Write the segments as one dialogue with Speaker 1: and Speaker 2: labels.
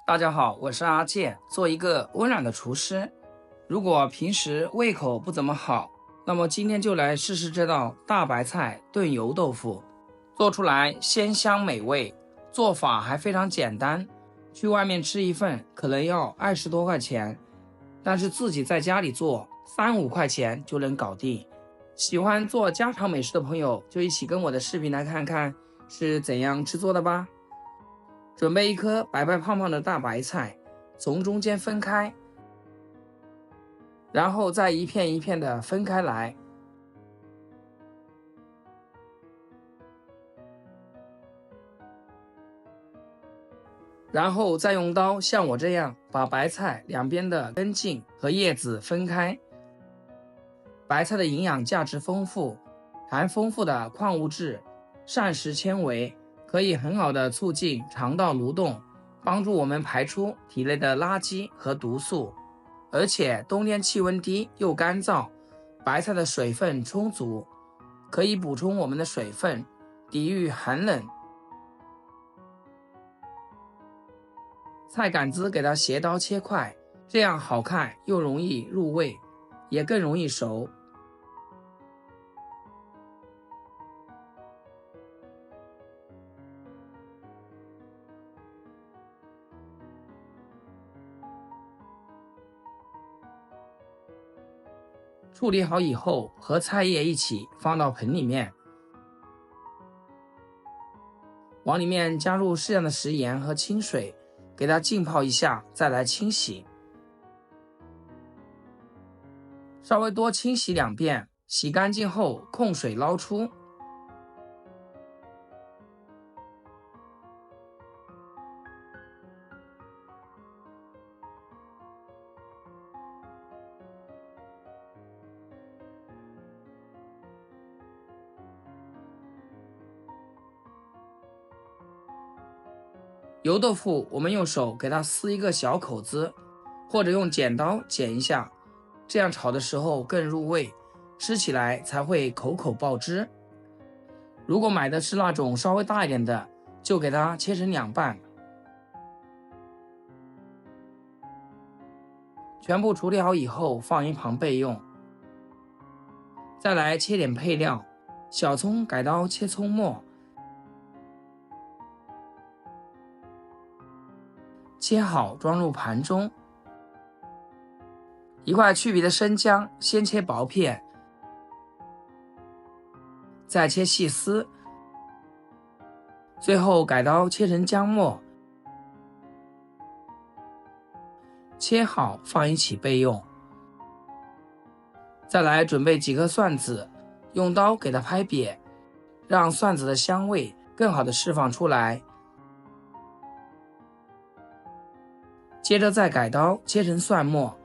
Speaker 1: 大家好，我是阿健，做一个温暖的厨师。如果平时胃口不怎么好，那么今天就来试试这道大白菜炖油豆腐，做出来鲜香美味，做法还非常简单。去外面吃一份可能要20多块钱，但是自己在家里做3-5块钱就能搞定。喜欢做家常美食的朋友，就一起跟我的视频来看看是怎样制作的吧。准备一颗白白胖胖的大白菜，从中间分开，然后再一片一片的分开来。然后再用刀像我这样把白菜两边的根茎和叶子分开。白菜的营养价值丰富，含丰富的矿物质、膳食纤维，可以很好的促进肠道蠕动，帮助我们排出体内的垃圾和毒素。而且冬天气温低又干燥，白菜的水分充足，可以补充我们的水分，抵御寒冷。菜杆子给它斜刀切块，这样好看又容易入味，也更容易熟。处理好以后，和菜叶一起放到盆里面，往里面加入适量的食盐和清水，给它浸泡一下，再来清洗。稍微多清洗2遍，洗干净后控水捞出。油豆腐我们用手给它撕一个小口子，或者用剪刀剪一下，这样炒的时候更入味，吃起来才会口口爆汁。如果买的是那种稍微大一点的，就给它切成2半。全部处理好以后放一旁备用。再来切点配料，小葱改刀切葱末，切好装入盘中。1块去皮的生姜先切薄片，再切细丝，最后改刀切成姜末，切好放一起备用。再来准备几颗蒜子，用刀给它拍瘪，让蒜子的香味更好的释放出来。接着再改刀切成蒜末，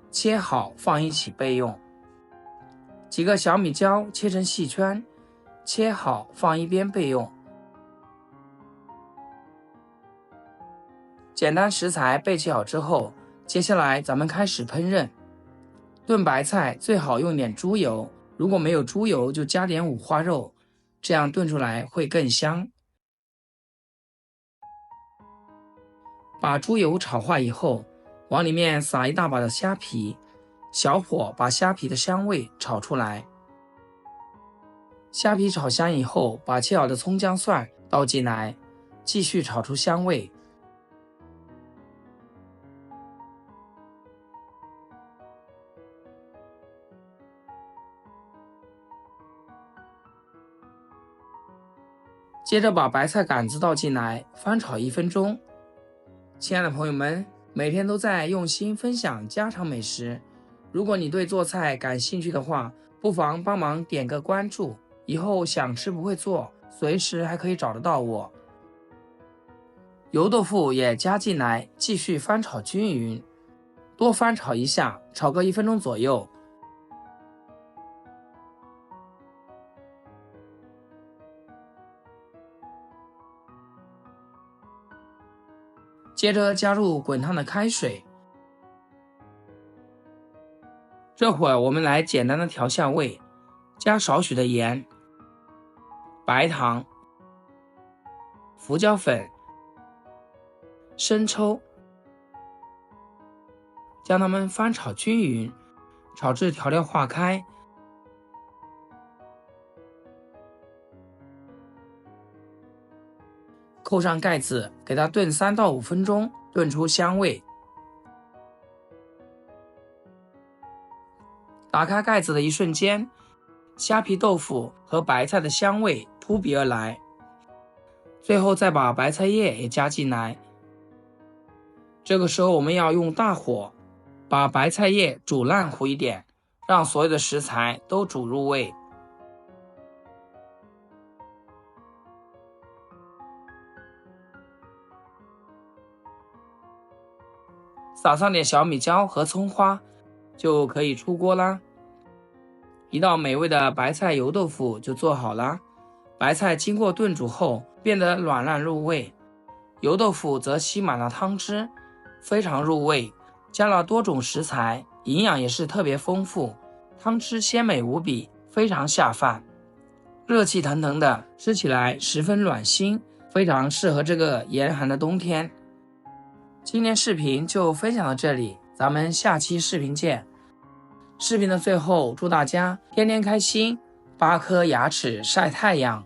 Speaker 1: 切好放一起备用。几个小米椒切成细圈，切好放一边备用。简单食材备齐好之后，接下来咱们开始烹饪。炖白菜最好用点猪油，如果没有猪油就加点五花肉，这样炖出来会更香。把猪油炒化以后，往里面撒一大把的虾皮，小火把虾皮的香味炒出来。虾皮炒香以后，把切好的葱姜蒜倒进来，继续炒出香味。接着把白菜杆子倒进来，翻炒1分钟。亲爱的朋友们，每天都在用心分享家常美食，如果你对做菜感兴趣的话，不妨帮忙点个关注，以后想吃不会做，随时还可以找得到我。油豆腐也加进来，继续翻炒均匀，多翻炒一下，炒个1分钟左右。接着加入滚烫的开水，这会儿我们来简单的调下味，加少许的盐、白糖、胡椒粉、生抽，将它们翻炒均匀，炒至调料化开。扣上盖子，给它炖3到5分钟，炖出香味。打开盖子的一瞬间，虾皮豆腐和白菜的香味扑鼻而来。最后再把白菜叶也加进来。这个时候我们要用大火，把白菜叶煮烂糊一点，让所有的食材都煮入味。撒上点小米椒和葱花，就可以出锅啦。一道美味的白菜油豆腐就做好了。白菜经过炖煮后变得软烂入味，油豆腐则吸满了汤汁，非常入味。加了多种食材，营养也是特别丰富，汤汁鲜美无比，非常下饭。热气腾腾的，吃起来十分暖心，非常适合这个严寒的冬天。今天视频就分享到这里，咱们下期视频见。视频的最后，祝大家天天开心，8颗牙齿晒太阳。